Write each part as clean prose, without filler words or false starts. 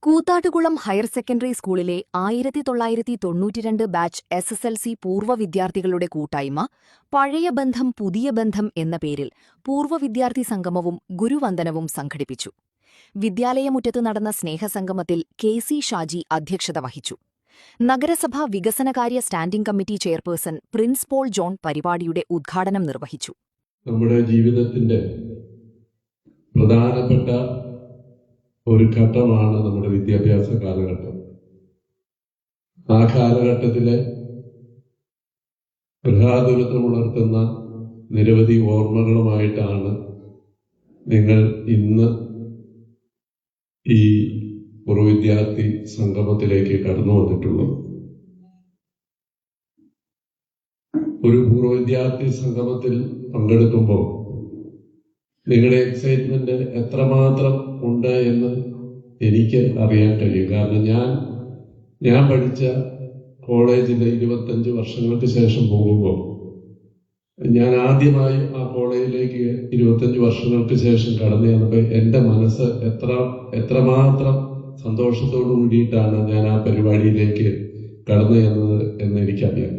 Koothattukulam higher secondary സ്കൂളിലെ 1992 batch SSLC പൂർവ്വ വിദ്യാർത്ഥികളുടെ കൂട്ടായ്മ പഴയ ബന്ധം പുതിയ ബന്ധം എന്ന പേരിൽ പൂർവ്വ വിദ്യാർത്ഥി സംഗമവും ഗുരുവന്ദനവും സംഘടിപ്പിച്ചു. വിദ്യാലയമുറ്റത്ത് നടന്ന സ്നേഹസംഗമത്തിൽ KC ഷാജി അധ്യക്ഷത വഹിച്ചു. നഗരസഭാ വികസനകാര്യ standing committee chairperson Prince Paul John പരിപാടിയുടെ ഉദ്ഘാടനം നിർവഹിച്ചു. നമ്മുടെ ജീവിതത്തിന്റെ പ്രധാനപ്പെട്ട ഒരു ഘട്ടമാണ് നമ്മുടെ വിദ്യാഭ്യാസ കാലഘട്ടം. ആ കാലഘട്ടത്തിലെ ഗൃഹാതുരത്വമുണർത്തുന്ന നിരവധി ഓർമ്മകളുമായിട്ടാണ് നിങ്ങൾ ഇന്ന് ഈ പൂർവ്വ വിദ്യാർത്ഥി സംഗമത്തിലേക്ക് കടന്നു വന്നിട്ടുള്ളത്. ഒരു പൂർവ്വ വിദ്യാർത്ഥി സംഗമത്തിൽ പങ്കെടുക്കുമ്പോൾ നിങ്ങളുടെ എക്സൈറ്റ്മെന്റ് എത്രമാത്രം ഉണ്ട് എന്ന് എനിക്ക് അറിയാൻ കഴിയും. കാരണം ഞാൻ പഠിച്ച കോളേജിൽ 25 വർഷങ്ങൾക്ക് ശേഷം പോകുമ്പോൾ ഞാൻ ആദ്യമായി ആ കോളേജിലേക്ക് 25 വർഷങ്ങൾക്ക് ശേഷം കടന്നു ചെന്നപ്പോൾ എൻ്റെ മനസ്സ് എത്രമാത്രം സന്തോഷത്തോടു കൂടിയിട്ടാണ് ഞാൻ ആ പരിപാടിയിലേക്ക് കടന്നു ചെന്നത് എന്ന് എനിക്കറിയാം.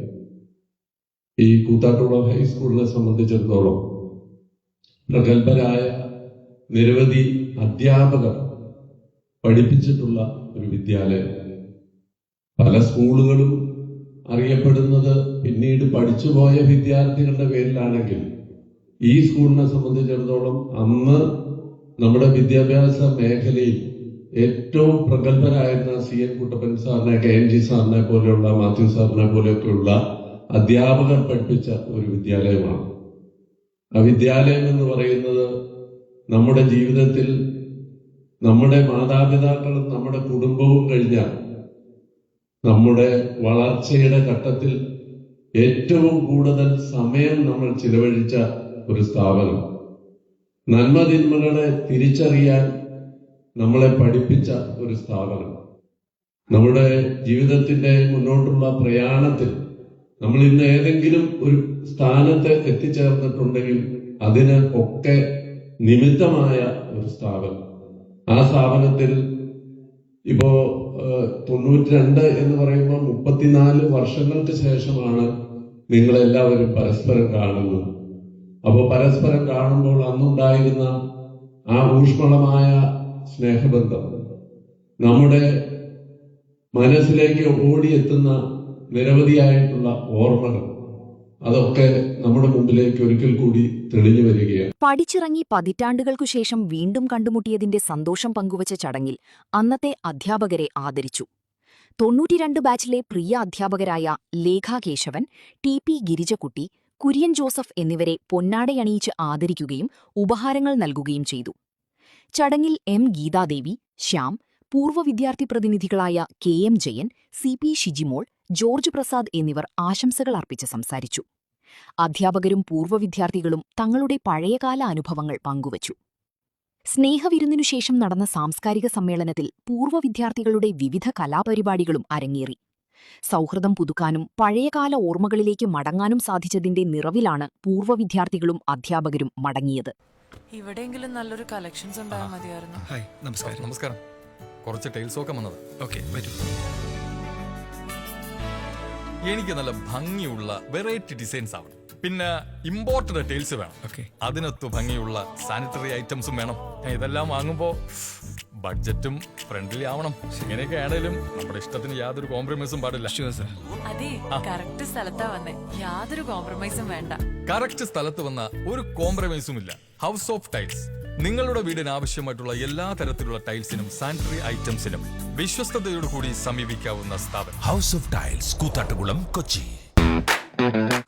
ഈ കൂത്താട്ടുകുളം ഹൈസ്കൂളിനെ സംബന്ധിച്ചിടത്തോളം പ്രഗത്ഭരായ നിരവധി അധ്യാപകർ പഠിപ്പിച്ചിട്ടുള്ള ഒരു വിദ്യാലയം. പല സ്കൂളുകളും അറിയപ്പെടുന്നത് പിന്നീട് പഠിച്ചുപോയ വിദ്യാർത്ഥികളുടെ പേരിലാണെങ്കിൽ ഈ സ്കൂളിനെ സംബന്ധിച്ചിടത്തോളം അന്ന് നമ്മുടെ വിദ്യാഭ്യാസ മേഖലയിൽ ഏറ്റവും പ്രഗത്ഭരായിരുന്ന CN കുട്ടപ്പൻ സാറിനെ, KNG സാറിനെ പോലെയുള്ള, മാത്യു സാറിനെ പോലെയൊക്കെയുള്ള അധ്യാപകർ പഠിപ്പിച്ച ഒരു വിദ്യാലയമാണ്. ആ വിദ്യാലയം എന്ന് പറയുന്നത് നമ്മുടെ ജീവിതത്തിൽ നമ്മുടെ മാതാപിതാക്കളും നമ്മുടെ കുടുംബവും കഴിഞ്ഞാൽ നമ്മുടെ വളർച്ചയുടെ ഘട്ടത്തിൽ ഏറ്റവും കൂടുതൽ സമയം നമ്മൾ ചിലവഴിച്ച ഒരു സ്ഥാപനം. നന്മതിന്മകളെ തിരിച്ചറിയാൻ നമ്മളെ പഠിപ്പിച്ച ഒരു സ്ഥാപനം. നമ്മുടെ ജീവിതത്തിന്റെ മുന്നോട്ടുള്ള പ്രയാണത്തിൽ നമ്മൾ ഇന്ന് ഏതെങ്കിലും ഒരു സ്ഥാനത്ത് എത്തിച്ചേർന്നിട്ടുണ്ടെങ്കിൽ അതിന് ഒക്കെ നിമിത്തമായ ഒരു സ്ഥാപനം. ആ സ്ഥാപനത്തിൽ ഇപ്പോ 92 എന്ന് പറയുമ്പോൾ 34 വർഷങ്ങൾക്ക് ശേഷമാണ് നിങ്ങളെല്ലാവരും പരസ്പരം കാണുന്നത്. അപ്പോൾ പരസ്പരം കാണുമ്പോൾ അന്നുണ്ടായിരുന്ന ആ ഊഷ്മളമായ സ്നേഹബന്ധം, നമ്മുടെ മനസ്സിലേക്ക് ഓടിയെത്തുന്ന നിരവധിയായിട്ടുള്ള ഓർമ്മകൾ, അതൊക്കെ നമ്മുടെ മുമ്പിലേക്ക് ഒരിക്കൽ കൂടി തെളിഞ്ഞു വരികയാണ്. പഠിച്ചിറങ്ങി പതിറ്റാണ്ടുകൾക്കുശേഷം വീണ്ടും കണ്ടുമുട്ടിയതിന്റെ സന്തോഷം പങ്കുവച്ച ചടങ്ങിൽ അന്നത്തെ അധ്യാപകരെ ആദരിച്ചു. 92 ബാച്ചിലെ പ്രിയ അധ്യാപകരായ ലേഖ കേശവൻ, TP ഗിരിജക്കുട്ടി, കുര്യൻ ജോസഫ് എന്നിവരെ പൊന്നാടയണിയിച്ച് ആദരിക്കുകയും ഉപഹാരങ്ങൾ നൽകുകയും ചെയ്തു. ചടങ്ങിൽ M ഗീതാദേവി, ശ്യാം, പൂർവ്വ വിദ്യാർത്ഥി പ്രതിനിധികളായ KM Jayan, CP Shijimol, George Prasad എന്നിവർ ആശംസകൾ അർപ്പിച്ച് സംസാരിച്ചു. അധ്യാപകരും പൂർവ്വ വിദ്യാർത്ഥികളും തങ്ങളുടെ പഴയകാല അനുഭവങ്ങൾ പങ്കുവച്ചു. സ്നേഹവിരുന്നിനുശേഷം നടന്ന സാംസ്കാരിക സമ്മേളനത്തിൽ പൂർവ്വ വിദ്യാർത്ഥികളുടെ വിവിധ കലാപരിപാടികളും അരങ്ങേറി. സൗഹൃദം പുതുക്കാനും പഴയകാല ഓർമ്മകളിലേക്ക് മടങ്ങാനും സാധിച്ചതിന്റെ നിറവിലാണ് പൂർവ്വ വിദ്യാർത്ഥികളും അധ്യാപകരും മടങ്ങിയത്. ഇവിടെയെങ്കിലും നല്ലൊരു കളക്ഷൻസ് ഉണ്ടായാൽ മതിയായിരുന്നു. ഹായ്, നമസ്കാരം. നമസ്കാരം. കുറച്ച് ടൈൽസ് ഒക്കെ വന്നത്. ഓക്കെ, വരൂ. എനിക്ക് നല്ല ഭംഗിയുള്ള വെറൈറ്റി ഡിസൈൻസ് ആവണം. പിന്നെ ഇമ്പോർട്ടഡ് ടൈൽസ് വേണം. ഓക്കെ, അതിനൊത്ത് ഭംഗിയുള്ള സാനിറ്ററി ഐറ്റംസും വേണം. ഇതെല്ലാം വാങ്ങുമ്പോ ബഡ്ജറ്റും ഫ്രണ്ട്ലി ആവണം. ഇങ്ങനെയൊക്കെ ആണെങ്കിലും നമ്മുടെ ഇഷ്ടത്തിന് യാതൊരു കോംപ്രമൈസും പാടില്ല. അതെ, കറക്റ്റ് സ്ഥലത്താ വന്നേ. യാതൊരു കോംപ്രമൈസും വേണ്ട. കറക്റ്റ് സ്ഥലത്ത് വന്ന ഒരു കോംപ്രമൈസും ഇല്ല. ഹൗസ് ഓഫ് ടൈൽസ് നിങ്ങളുടെ വീടിന് ആവശ്യമായിട്ടുള്ള എല്ലാ തരത്തിലുള്ള ടൈൽസിനും സാനിറ്ററി ഐറ്റംസിനും വിശ്വസ്തയോടുകൂടി സമീപിക്കാവുന്ന സ്ഥാപനം ഹൗസ് ഓഫ് ടൈൽസ്, കൂത്താട്ടുകുളം, കൊച്ചി.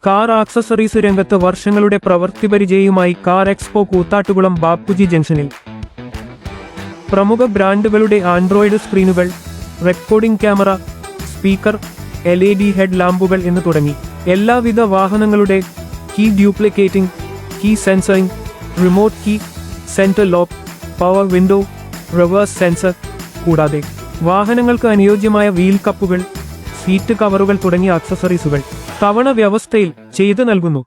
കാർ ആക്സസറീസ് രംഗത്ത് വർഷങ്ങളുടെ പ്രവൃത്തിപരിചയവുമായി കാർ എക്സ്പോ കൂത്താട്ടുകുളം ബാപ്പുജി ജംഗ്ഷനിൽ. പ്രമുഖ ബ്രാൻഡുകളുടെ ആൻഡ്രോയിഡ് സ്ക്രീനുകൾ, recording camera, speaker, LED head ലാമ്പുകൾ എന്ന് തുടങ്ങി എല്ലാവിധ വാഹനങ്ങളുടെ key duplicating, key sensoring, remote key, central lock, power window, reverse sensor, കൂടാതെ വാഹനങ്ങൾക്ക് അനുയോജ്യമായ വീൽ കപ്പുകൾ, സീറ്റ് കവറുകൾ തുടങ്ങിയ ആക്സസറീസുകൾ തവണ വ്യവസ്ഥയിൽ ചെയ്തു നൽകുന്നു.